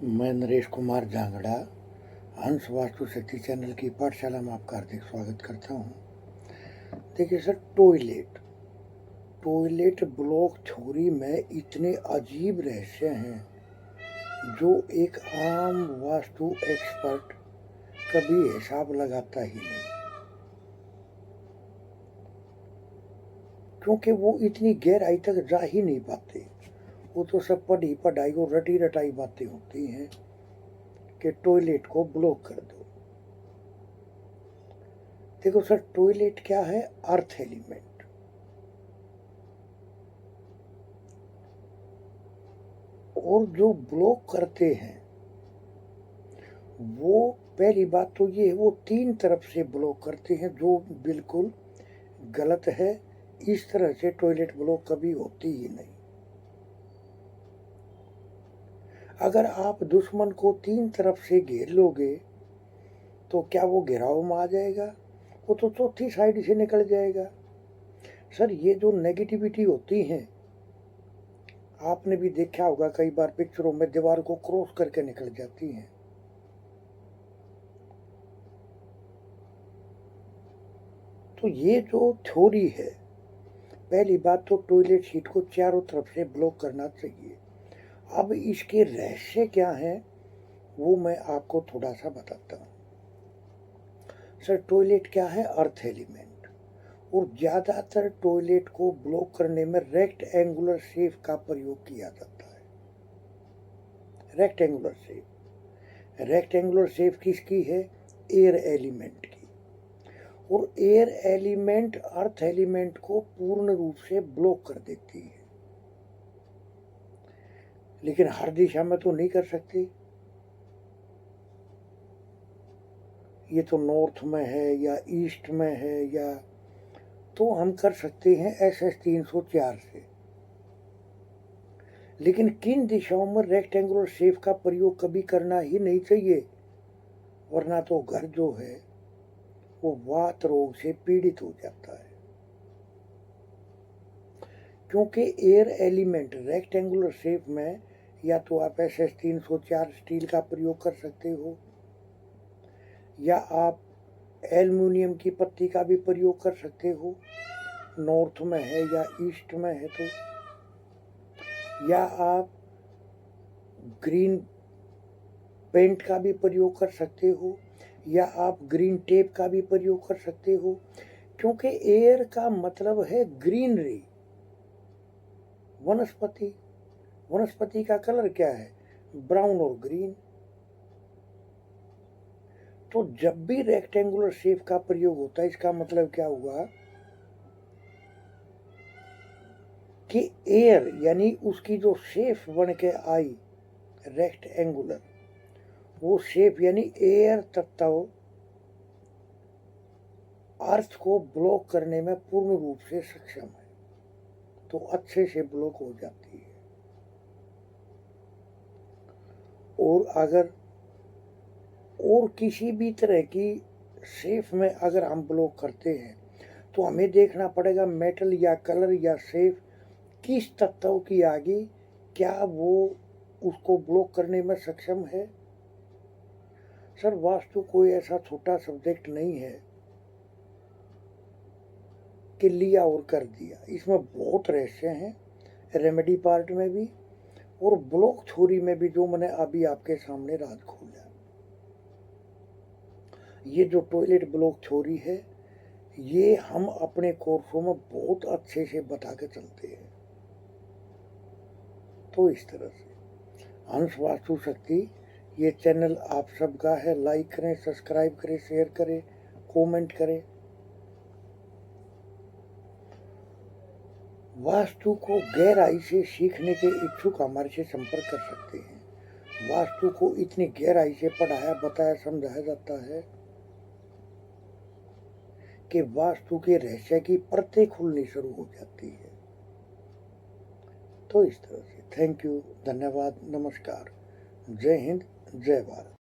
मैं नरेश कुमार जांगड़ा हंस वास्तु शक्ति चैनल की पाठशाला में आपका हार्दिक स्वागत करता हूँ। देखिए सर, टॉयलेट ब्लॉक थ्योरी में इतने अजीब रहस्य हैं जो एक आम वास्तु एक्सपर्ट कभी हिसाब लगाता ही नहीं, क्योंकि वो इतनी गहराई तक जा ही नहीं पाते। वो तो सब पढ़ी पढ़ाई और रटी रटाई बातें होती हैं कि टॉयलेट को ब्लॉक कर दो। देखो सर, टॉयलेट क्या है? Earth element. और जो ब्लॉक करते हैं वो, पहली बात तो ये है, वो तीन तरफ से ब्लॉक करते हैं, जो बिल्कुल गलत है। इस तरह से टॉयलेट ब्लॉक कभी होती ही नहीं। अगर आप दुश्मन को तीन तरफ से घेर लोगे तो क्या वो घेराव में आ जाएगा? वो तो चौथी साइड से निकल जाएगा। सर, ये जो नेगेटिविटी होती है, आपने भी देखा होगा कई बार पिक्चरों में, दीवार को क्रॉस करके निकल जाती हैं। तो ये जो थ्योरी है, पहली बात तो टॉयलेट सीट को चारों तरफ से ब्लॉक करना चाहिए। अब इसके रहस्य क्या हैं वो मैं आपको थोड़ा सा बताता हूँ। सर, टॉयलेट क्या है? Earth element. और ज़्यादातर टॉयलेट को ब्लॉक करने में रेक्ट एंगुलर शेप का प्रयोग किया जाता है। रेक्टेंगुलर शेप किसकी है? एयर एलिमेंट की। और एयर एलिमेंट अर्थ एलिमेंट को पूर्ण रूप से ब्लॉक कर देती है, लेकिन हर दिशा में तो नहीं कर सकती। ये तो नॉर्थ में है या ईस्ट में है, या तो हम कर सकते हैं SS 304 से। लेकिन किन दिशाओं में रेक्टेंगुलर शेप का प्रयोग कभी करना ही नहीं चाहिए, वरना तो घर जो है वो वात रोग से पीड़ित हो जाता है। क्योंकि एयर एलिमेंट रेक्टेंगुलर शेप में, या तो आप SS 304 स्टील का प्रयोग कर सकते हो, या आप एल्युमिनियम की पत्ती का भी प्रयोग कर सकते हो, नॉर्थ में है या ईस्ट में है तो, या आप ग्रीन पेंट का भी प्रयोग कर सकते हो, या आप ग्रीन टेप का भी प्रयोग कर सकते हो। क्योंकि एयर का मतलब है ग्रीनरी, वनस्पति। वनस्पति का कलर क्या है? ब्राउन और ग्रीन। तो जब भी रेक्टेंगुलर शेप का प्रयोग होता है, इसका मतलब क्या हुआ कि एयर, यानी उसकी जो शेप बन के आई रेक्टेंगुलर, वो शेप यानी एयर तत्व अर्थ को ब्लॉक करने में पूर्ण रूप से सक्षम है, तो अच्छे से ब्लॉक हो जाती है। और अगर और किसी भी तरह की शेप में अगर हम ब्लॉक करते हैं तो हमें देखना पड़ेगा मेटल या कलर या शेप किस तत्व की आगे, क्या वो उसको ब्लॉक करने में सक्षम है। सर, वास्तु कोई ऐसा छोटा सब्जेक्ट नहीं है कि लिया और कर दिया। इसमें बहुत रहस्य हैं, रेमेडी पार्ट में भी और ब्लॉक थ्योरी में भी, जो मैंने अभी आपके सामने राज खोला। ये जो टॉयलेट ब्लॉक थ्योरी है, ये हम अपने कोर्सों में बहुत अच्छे से बता के चलते हैं। तो इस तरह से हंस वास्तु शक्ति ये चैनल आप सबका है। लाइक करें, सब्सक्राइब करें, शेयर करें, कमेंट करें। वास्तु को गहराई से सीखने के इच्छुक हमारे से संपर्क कर सकते हैं। वास्तु को इतनी गहराई से पढ़ाया, बताया, समझाया जाता है कि वास्तु के रहस्य की परतें खुलनी शुरू हो जाती है। तो इस तरह से थैंक यू, धन्यवाद, नमस्कार, जय हिंद, जय भारत।